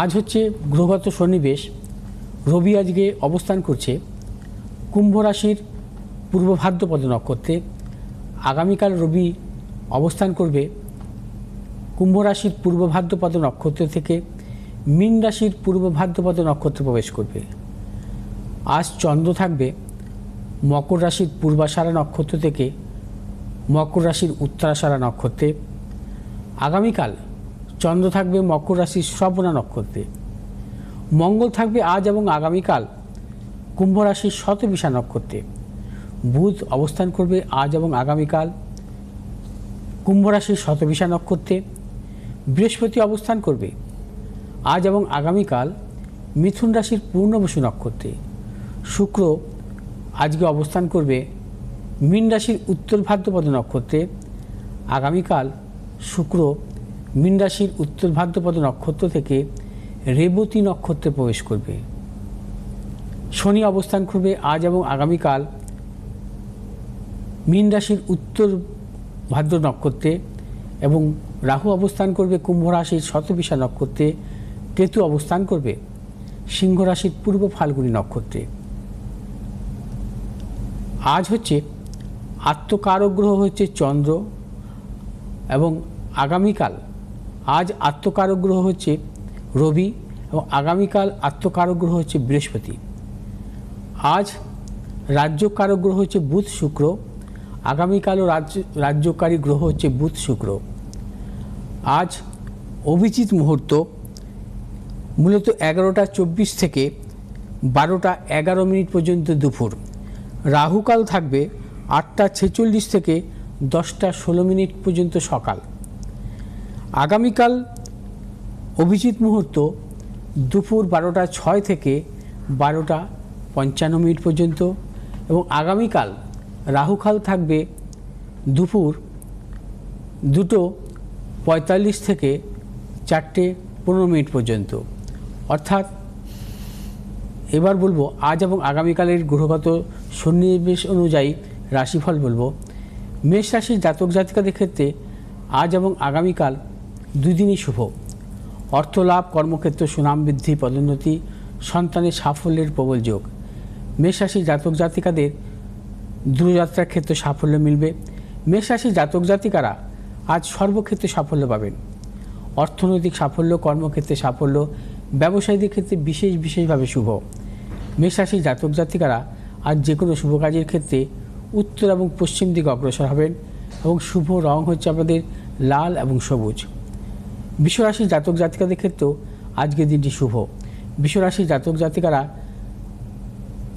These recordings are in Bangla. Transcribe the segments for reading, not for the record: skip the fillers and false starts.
আজ হচ্ছে গ্রহগত সন্নিবেশ। রবি আজকে অবস্থান করছে কুম্ভ রাশির পূর্ব ভাদ্রপদ নক্ষত্রে। আগামীকাল রবি অবস্থান করবে কুম্ভ রাশির পূর্ব ভাদ্রপদ নক্ষত্র থেকে মীন রাশির পূর্ব ভাদ্রপদ নক্ষত্রে প্রবেশ করবে। আজ চন্দ্র থাকবে মকর রাশির পূর্বাষাঢ়া নক্ষত্র থেকে মকর রাশির উত্তরাষাঢ়া নক্ষত্রে। আগামীকাল চন্দ্র থাকবে মকর রাশির শ্রবণা নক্ষত্রে। মঙ্গল থাকবে আজ এবং আগামীকাল কুম্ভ রাশির শতবিশা নক্ষত্রে। বুধ অবস্থান করবে আজ এবং আগামীকাল কুম্ভ রাশির শতবিশা নক্ষত্রে। বৃহস্পতি অবস্থান করবে আজ এবং আগামীকাল মিথুন রাশির পূর্ণবসু নক্ষত্রে। শুক্র আজকে অবস্থান করবে মীন রাশির উত্তর ভাদ্রপদ নক্ষত্রে। আগামীকাল শুক্র মীন রাশির উত্তর ভাদ্রপদ নক্ষত্র থেকে রেবতী নক্ষত্রে প্রবেশ করবে। শনি অবস্থান করবে আজ এবং আগামীকাল মীন রাশির উত্তর ভাদ্র নক্ষত্রে এবং রাহু অবস্থান করবে কুম্ভ রাশির শতবিশা নক্ষত্রে। কেতু অবস্থান করবে সিংহ রাশির পূর্ব ফাল্গুনী নক্ষত্রে। আজ হচ্ছে আত্মকারক গ্রহ হচ্ছে চন্দ্র এবং আগামীকাল আজ আত্মকারক গ্রহ হচ্ছে রবি এবং আগামীকাল আত্মকারক গ্রহ হচ্ছে বৃহস্পতি। আজ রাজ্যকারক গ্রহ হচ্ছে বুধ শুক্র। আগামীকালও রাজ্যকারী গ্রহ হচ্ছে বুধ শুক্র। আজ অভিজিৎ মুহূর্ত মূলত 11টা 24 থেকে 12টা 11 পর্যন্ত দুপুর। রাহুকাল থাকবে 8টা 46 থেকে 10টা 16 পর্যন্ত সকাল। আগামীকাল অভিজিৎ মুহূর্ত দুপুর 12টা 6 থেকে 12টা 55 পর্যন্ত এবং আগামীকাল রাহুকাল থাকবে দুপুর 2টো 45 থেকে 4টে 15 পর্যন্ত। অর্থাৎ এবার বলবো আজ এবং আগামীকালের গ্রহগত সন্নিবেশ অনুযায়ী রাশিফল বলবো। মেষ রাশির জাতক জাতিকাদের ক্ষেত্রে আজ এবং আগামীকাল দুদিনই শুভ। অর্থ লাভ, কর্মক্ষেত্র সুনাম বৃদ্ধি, পদোন্নতি, সন্তানের সাফল্যের প্রবল যোগ। মেষ রাশির জাতক জাতিকাদের দূরযাত্রার ক্ষেত্রে সাফল্য মিলবে। মেষ রাশির জাতক জাতিকারা আজ সর্বক্ষেত্রে সাফল্য পাবেন। অর্থনৈতিক সাফল্য, কর্মক্ষেত্রে সাফল্য, ব্যবসায়ীদের ক্ষেত্রে বিশেষভাবে শুভ। মেষ রাশির জাতক জাতিকারা আজ যে কোনো শুভ কাজের ক্ষেত্রে উত্তর এবং পশ্চিম দিকে অগ্রসর হবেন এবং শুভ রং হচ্ছে আমাদের লাল এবং সবুজ। বিশ্বরাশির জাতক জাতিকাদের ক্ষেত্রেও আজকের দিনটি শুভ। বিশ্বরাশির জাতক জাতিকারা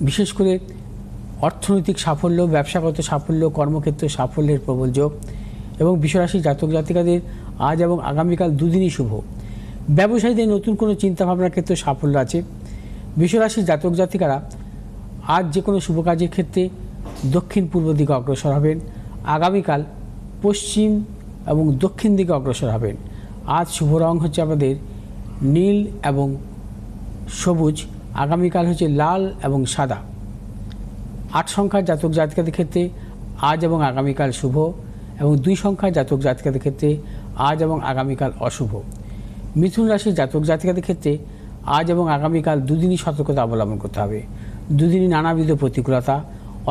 বিশেষ করে অর্থনৈতিক সাফল্য, ব্যবসাগত সাফল্য, কর্মক্ষেত্রে সাফল্যের প্রবল যোগ এবং বিশ্বরাশির জাতক জাতিকাদের আজ এবং আগামীকাল দুদিনই শুভ। ব্যবসায়ীদের নতুন কোনো চিন্তাভাবনার ক্ষেত্রে সাফল্য আছে। বিশ্বরাশির জাতক জাতিকারা আজ যে কোনো শুভ কাজের ক্ষেত্রে দক্ষিণ পূর্ব দিকে অগ্রসর হবেন। আগামীকাল পশ্চিম এবং দক্ষিণ দিকে অগ্রসর হবেন। আজ শুভ রং হচ্ছে আমাদের নীল এবং সবুজ। আগামীকাল হচ্ছে লাল এবং সাদা। 8 সংখ্যার জাতক জাতিকাদের ক্ষেত্রে আজ এবং আগামীকাল শুভ এবং 2 সংখ্যার জাতক জাতিকাদের ক্ষেত্রে আজ এবং আগামীকাল অশুভ। মিথুন রাশির জাতক জাতিকাদের ক্ষেত্রে আজ এবং আগামীকাল দুদিনই সতর্কতা অবলম্বন করতে হবে। দুদিনই নানাবিধ প্রতিকূলতা,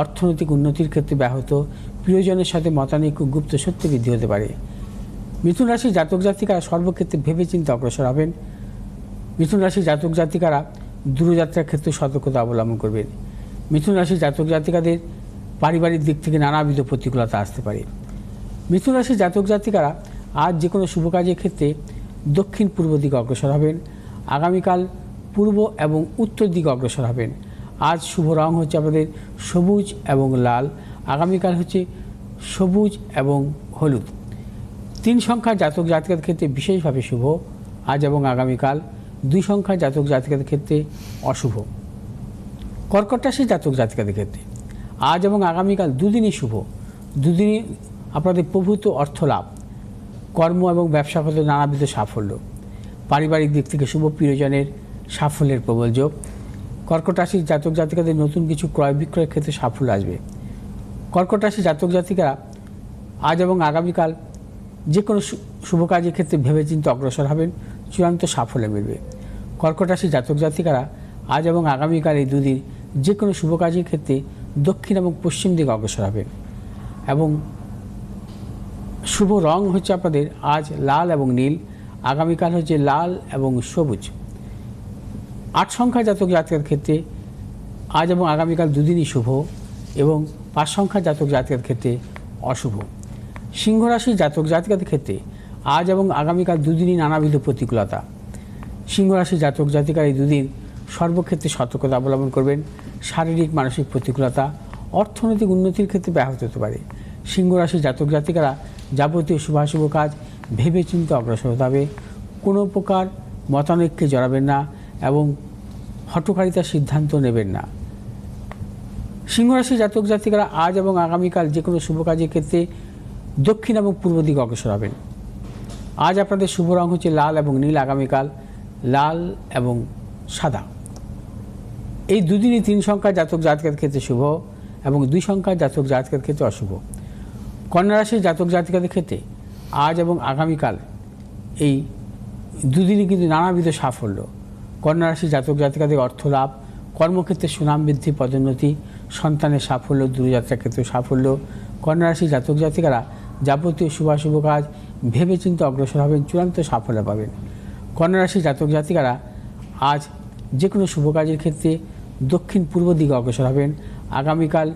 অর্থনৈতিক উন্নতির ক্ষেত্রে ব্যাহত, প্রিয়জনের সাথে মতানৈক্য, গুপ্ত সত্য বৃদ্ধি হতে পারে। মিথুন রাশির জাতক জাতিকারা সর্বক্ষেত্রে ভেবেচিন্তে অগ্রসর হবেন। মিথুন রাশির জাতক জাতিকারা দূরযাত্রার ক্ষেত্রে সতর্কতা অবলম্বন করবেন। মিথুন রাশির জাতক জাতিকাদের পারিবারিক দিক থেকে নানাবিধ প্রতিকূলতা আসতে পারে। মিথুন রাশির জাতক জাতিকারা আজ যে কোনো শুভ কাজের ক্ষেত্রে দক্ষিণ পূর্ব দিকে অগ্রসর হবেন। আগামীকাল পূর্ব এবং উত্তর দিকে অগ্রসর হবেন। আজ শুভ রং হচ্ছে আমাদের সবুজ এবং লাল। আগামীকাল হচ্ছে সবুজ এবং হলুদ। 3 সংখ্যার জাতক জাতিকাদের ক্ষেত্রে বিশেষভাবে শুভ আজ এবং আগামীকাল। 2 সংখ্যার জাতক জাতিকাদের ক্ষেত্রে অশুভ। কর্কট রাশির জাতক জাতিকাদের ক্ষেত্রে আজ এবং আগামীকাল দুদিনই শুভ। দুদিনই আপনাদের প্রভূত অর্থ লাভ, কর্ম এবং ব্যবসাগত নানাবিধ সাফল্য, পারিবারিক দিক থেকে শুভ, প্রিয়জনের সাফল্যের প্রবল যোগ। কর্কট রাশির জাতক জাতিকাদের নতুন কিছু ক্রয় বিক্রয়ের ক্ষেত্রে সাফল্য আসবে। কর্কট রাশির জাতক জাতিকারা আজ এবং আগামীকাল যে কোনো শুভ কাজের ক্ষেত্রে ভেবেচিন্তে অগ্রসর হবেন, চূড়ান্ত সাফল্য মিলবে। কর্কট রাশি জাতক জাতিকারা আজ এবং আগামীকাল এই দুদিন যে কোনো শুভ কাজের ক্ষেত্রে দক্ষিণ এবং পশ্চিম দিকে অগ্রসর হবেন এবং শুভ রং হচ্ছে আপনাদের আজ লাল এবং নীল, আগামীকাল হচ্ছে লাল এবং সবুজ। 8 সংখ্যা জাতক জাতিকার ক্ষেত্রে আজ এবং আগামীকাল দুদিনই শুভ এবং 5 সংখ্যা জাতক জাতিকার ক্ষেত্রে অশুভ। সিংহ রাশি জাতক জাতিকাদের ক্ষেত্রে আজ এবং আগামীকাল দুদিনই নানাবিধ প্রতিকূলতা। সিংহ রাশি জাতক জাতিকার এই দুদিন সর্বক্ষেত্রে সতর্কতা অবলম্বন করবেন। শারীরিক মানসিক প্রতিকূলতা অর্থনৈতিক উন্নতির ক্ষেত্রে ব্যাহত হতে পারে। সিংহ রাশি জাতক জাতিকারা যাবতীয় শুভাশুভ কাজ ভেবে চিন্তে অগ্রসর হতে হবে। কোনো প্রকার মতানৈক্যে জড়াবেন না এবং হঠকারিতার সিদ্ধান্ত নেবেন না। সিংহ রাশি জাতক জাতিকারা আজ এবং আগামীকাল যে কোনো শুভ কাজের ক্ষেত্রে দক্ষিণ এবং পূর্ব দিকে অগ্রসর হবেন। আজ আপনাদের শুভ রং হচ্ছে লাল এবং নীল, আগামীকাল লাল এবং সাদা। এই দুদিনই 3 সংখ্যার জাতক জাতিকার ক্ষেত্রে শুভ এবং 2 সংখ্যার জাতক জাতিকার ক্ষেত্রে অশুভ। কন্যা রাশির জাতক জাতিকাদের ক্ষেত্রে আজ এবং আগামীকাল এই দুদিনই কিন্তু নানাবিধ সাফল্য। কন্যা রাশির জাতক জাতিকাদের অর্থ লাভ, কর্মক্ষেত্রে সুনাম বৃদ্ধি, পদোন্নতি, সন্তানের সাফল্য, দূরযাত্রার ক্ষেত্রে সাফল্য। কন্যা রাশির জাতক জাতিকারা যাবতীয় শুভাশুভ কাজ ভেবে চিন্তে অগ্রসর হবেন, চূড়ান্ত সাফল্য পাবেন। কন্যা রাশির জাতক জাতিকারা আজ যে কোনো শুভ কাজের ক্ষেত্রে দক্ষিণ পূর্ব দিকে অগ্রসর হবেন, আগামীকাল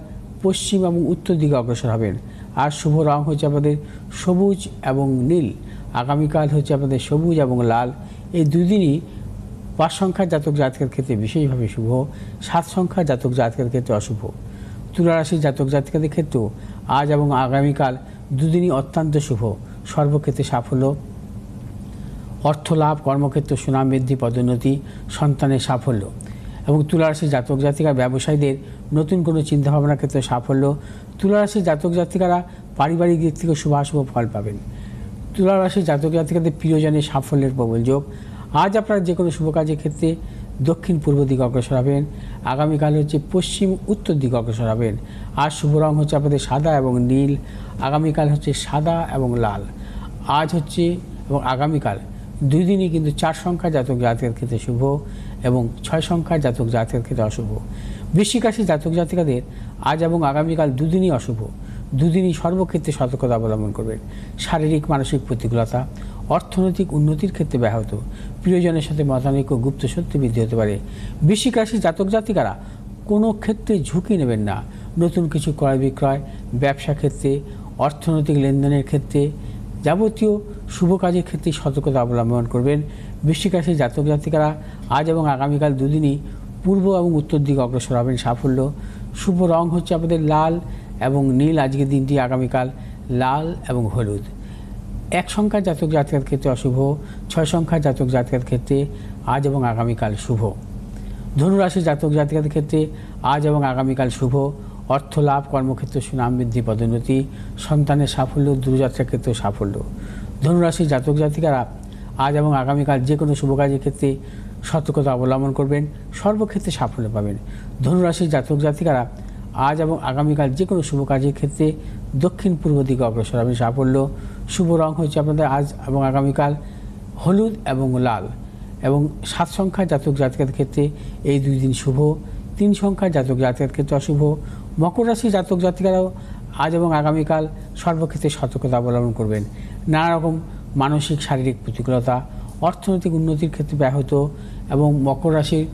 পশ্চিম এবং উত্তর দিকে অগ্রসর হবেন। আর শুভ রং হচ্ছে আপনাদের সবুজ এবং নীল, আগামীকাল হচ্ছে আপনাদের সবুজ এবং লাল। এই দুদিনই 5 সংখ্যার জাতক জাতিকার ক্ষেত্রে বিশেষভাবে শুভ, 7 সংখ্যার জাতক জাতিকার ক্ষেত্রে অশুভ। তুলা রাশির জাতক জাতিকাদের ক্ষেত্রেও আজ এবং আগামীকাল দুদিনই অত্যন্ত শুভ, সর্বক্ষেত্রে সাফল্য, অর্থ লাভ, কর্মক্ষেত্রে সুনাম বৃদ্ধি, পদোন্নতি, সন্তানের সাফল্য। এবং তুলা রাশির জাতক জাতিকা ব্যবসায়ীদের নতুন কোনো চিন্তাভাবনার ক্ষেত্রে সাফল্য। তুলা রাশির জাতক জাতিকারা পারিবারিক দিক থেকে শুভাশুভ ফল পাবেন। তুলা রাশির জাতক জাতিকাদের প্রিয়জনের সাফল্যের প্রবল যোগ। আজ আপনারা যে কোনো শুভ কাজের ক্ষেত্রে দক্ষিণ পূর্ব দিকে অগ্রসর হবেন, আগামীকাল হচ্ছে পশ্চিম উত্তর দিকে অগ্রসর হবেন। আর শুভ রং হচ্ছে আপনাদের সাদা এবং নীল, আগামীকাল হচ্ছে সাদা এবং লাল। আজ হচ্ছে এবং আগামীকাল দুই দিনই কিন্তু 4 সংখ্যা জাতক জাতিকার ক্ষেত্রে শুভ এবং 6 সংখ্যার জাতক জাতিকার ক্ষেত্রে অশুভ। বৃশ্চিক রাশির জাতক জাতিকাদের আজ এবং আগামীকাল দুদিনই অশুভ, দুদিনই সর্বক্ষেত্রে সতর্কতা অবলম্বন করবেন। শারীরিক মানসিক প্রতিকূলতা, অর্থনৈতিক উন্নতির ক্ষেত্রে ব্যাহত, প্রিয়জনের সাথে মতানৈক্য, গুপ্ত সত্য বৃদ্ধি হতে পারে। বৃশ্চিক রাশির জাতক জাতিকারা কোনো ক্ষেত্রে ঝুঁকি নেবেন না। নতুন কিছু ক্রয় বিক্রয়, ব্যবসা ক্ষেত্রে, অর্থনৈতিক লেনদেনের ক্ষেত্রে, যাবতীয় শুভ কাজের ক্ষেত্রে সতর্কতা অবলম্বন করবেন। বৃশ্চিক রাশির জাতক জাতিকারা আজ এবং আগামীকাল দুদিনই পূর্ব এবং উত্তর দিকে অগ্রসর হবেন, সাফল্য। শুভ রং হচ্ছে আপনাদের লাল এবং নীল, আজকের দিনটি, আগামীকাল লাল এবং হলুদ। 1 সংখ্যার জাতক জাতিকার ক্ষেত্রে অশুভ, 6 সংখ্যার জাতক জাতিকার ক্ষেত্রে আজ এবং আগামীকাল শুভ। ধনুরাশির জাতক জাতিকাদের ক্ষেত্রে আজ এবং আগামীকাল শুভ, অর্থ লাভ, কর্মক্ষেত্রে সুনাম বৃদ্ধি, পদোন্নতি, সন্তানের সাফল্য, দূরযাত্রার ক্ষেত্রে সাফল্য। ধনুরাশির জাতক জাতিকারা আজ এবং আগামীকাল যে কোনো শুভ কাজের ক্ষেত্রে সতর্কতা অবলম্বন করবেন, সর্বক্ষেত্রে সাফল্য পাবেন। ধনুরাশির জাতক জাতিকারা আজ এবং আগামীকাল যে কোনো শুভ কাজের ক্ষেত্রে দক্ষিণ পূর্ব দিকে অগ্রসর হবেন, সাফল্য। শুভ রং হচ্ছে আপনাদের আজ এবং আগামীকাল হলুদ এবং লাল। এবং 7 সংখ্যার জাতক জাতিকার ক্ষেত্রে এই 2 দিন শুভ, 3 সংখ্যার জাতক জাতিকার ক্ষেত্রে অশুভ। মকর রাশির জাতক জাতিকারাও আজ এবং আগামীকাল সর্বক্ষেত্রে সতর্কতা অবলম্বন করবেন। নানা রকম মানসিক শারীরিক প্রতিকূলতা, অর্থনৈতিক উন্নতির ক্ষেত্রে ব্যাহত এবং মকর রাশির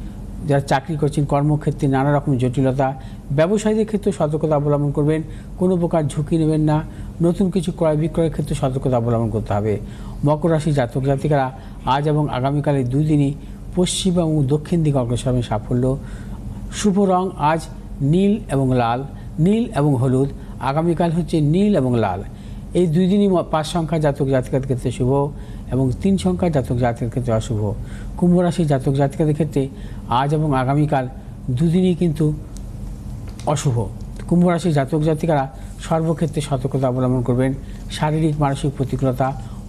যারা চাকরি করছেন কর্মক্ষেত্রে নানা রকম জটিলতা, ব্যবসায়ীদের ক্ষেত্রে সতর্কতা অবলম্বন করবেন। কোনো প্রকার ঝুঁকি নেবেন না। নতুন কিছু ক্রয় বিক্রয়ের ক্ষেত্রে সতর্কতা অবলম্বন করতে হবে। মকর রাশির জাতক জাতিকারা আজ এবং আগামীকাল এই 2 দিনই পশ্চিম এবং দক্ষিণ দিকে অগ্রসর হবেন, সাফল্য। শুভ রং আজ নীল এবং লাল, নীল এবং হলুদ, আগামীকাল হচ্ছে নীল এবং লাল। এই 2 দিনই 5 সংখ্যার জাতক জাতিকাদের ক্ষেত্রে শুভ এবং 3 সংখ্যার জাতক জাতিকাদের ক্ষেত্রে অশুভ। কুম্ভ রাশির জাতক জাতিকাদের ক্ষেত্রে আজ এবং আগামীকাল 2 দিনই কিন্তু অশুভ। কুম্ভ রাশির জাতক জাতিকারা সর্বক্ষেত্রে সতর্কতা অবলম্বন করবেন। শারীরিক মানসিক প্রতিকূলতা,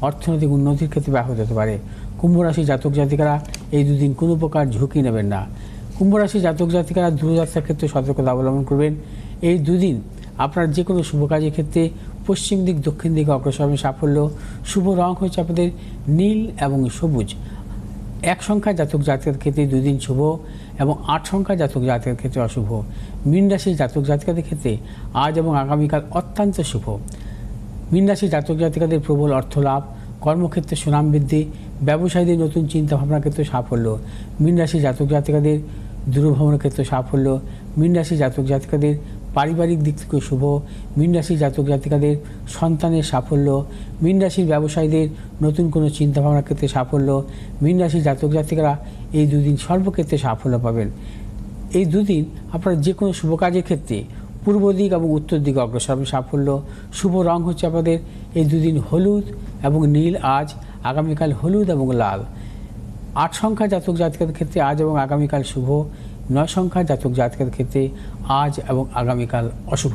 অর্থনৈতিক উন্নতির ক্ষেত্রে ব্যাহত হতে পারে। কুম্ভ রাশির জাতক জাতিকারা এই 2 দিন কোনো প্রকার ঝুঁকি নেবেন না। কুম্ভ রাশির জাতক জাতিকারা দূরযাত্রার ক্ষেত্রে সতর্কতা অবলম্বন করবেন। এই 2 দিন আপনার যে কোনো শুভ কাজের ক্ষেত্রে পশ্চিম দিক দক্ষিণ দিকে অগ্রসর হবেন, সাফল্য। শুভ রং হচ্ছে আপনাদের নীল এবং সবুজ। 1 সংখ্যা জাতক জাতিকাদের ক্ষেত্রে দুদিন শুভ এবং 8 সংখ্যা জাতক জাতিকাদের ক্ষেত্রে অশুভ। মীন রাশির জাতক জাতিকাদের ক্ষেত্রে আজ এবং আগামীকাল অত্যন্ত শুভ। মীন রাশির জাতক জাতিকাদের প্রবল অর্থ লাভ, কর্মক্ষেত্রে সুনাম বৃদ্ধি, ব্যবসায়ীদের নতুন চিন্তাভাবনার ক্ষেত্রে সাফল্য। মীন রাশির জাতক জাতিকাদের দূরভ্রমণের ক্ষেত্রে সাফল্য। মীন রাশির জাতক জাতিকাদের পারিবারিক দিক থেকে শুভ। মীন রাশির জাতক জাতিকাদের সন্তানের সাফল্য। মীন রাশির ব্যবসায়ীদের নতুন কোনো চিন্তাভাবনার ক্ষেত্রে সাফল্য। মীন রাশির জাতক জাতিকারা এই দুদিন সর্বক্ষেত্রে সাফল্য পাবেন। এই দুদিন আপনারা যে কোনো শুভ কাজের ক্ষেত্রে পূর্ব দিক এবং উত্তর দিকে অগ্রসর হবে সাফল্য। শুভ রং হচ্ছে আপনাদের এই দুদিন হলুদ এবং নীল, আজ আগামীকাল হলুদ এবং লাল। 8 সংখ্যা জাতক জাতিকাদের ক্ষেত্রে আজ এবং আগামীকাল শুভ। 9 সংখ্যা জাতক জাতিকাদের ক্ষেত্রে আজ এবং আগামীকাল অশুভ।